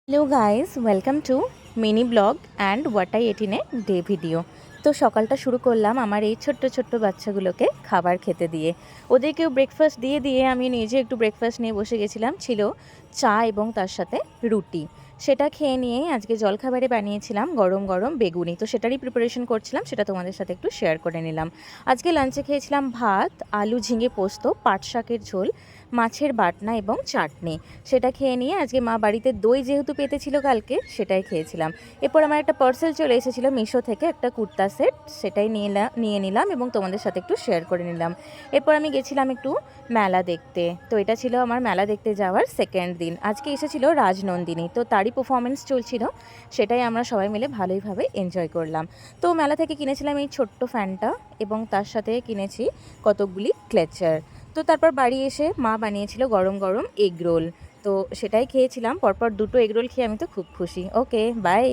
Hello guys, welcome to mini blog and what I ate in a day video. তো সকালটা শুরু করলাম আমার এই ছোট্ট ছোট্ট বাচ্চাগুলোকে খাবার খেতে দিয়ে। ওদেরকেও ব্রেকফাস্ট দিয়ে দিয়ে আমি নিজে একটু ব্রেকফাস্ট নিয়ে বসে গেছিলাম। ছিল চা এবং তার সাথে রুটি। সেটা খেয়ে নিয়েই আজকে জলখাবারে বানিয়েছিলাম গরম গরম বেগুনি। তো সেটারই প্রিপারেশন করছিলাম, সেটা তোমাদের সাথে একটু শেয়ার করে নিলাম। আজকে লাঞ্চে খেয়েছিলাম ভাত, আলু ঝিঙে পোস্ত, পাট শাকের ঝোল, মাছের বাটনা এবং চাটনি। সেটা খেয়ে নিয়ে আজকে মা বাড়িতে দই যেহেতু পেতেছিল কালকে, সেটাই খেয়েছিলাম। এরপর আমার একটা পার্সেল চলে এসেছিলো মিশো থেকে, একটা কুর্তা সেট, সেটাই নিয়ে নিলাম এবং তোমাদের সাথে একটু শেয়ার করে নিলাম। এরপর আমি গেছিলাম একটু মেলা দেখতে। তো এটা ছিল আমার মেলা দেখতে যাওয়ার সেকেন্ড দিন। আজকে এসেছিলো রাজনন্দিনী, তো তারই পারফরমেন্স চলছিল, সেটাই আমরা সবাই মিলে ভালোইভাবে এনজয় করলাম। তো মেলা থেকে কিনেছিলাম এই ছোট্ট ফ্যানটা এবং তার সাথে কিনেছি কতকগুলি ক্লেচার। তো তারপর বাড়ি এসে মা বানিয়েছিল গরম গরম এগ রোল। তো সেটাই খেয়েছিলাম, পরপর দুটো এগ রোল খেয়ে আমি তো খুব খুশি। ওকে, বাই।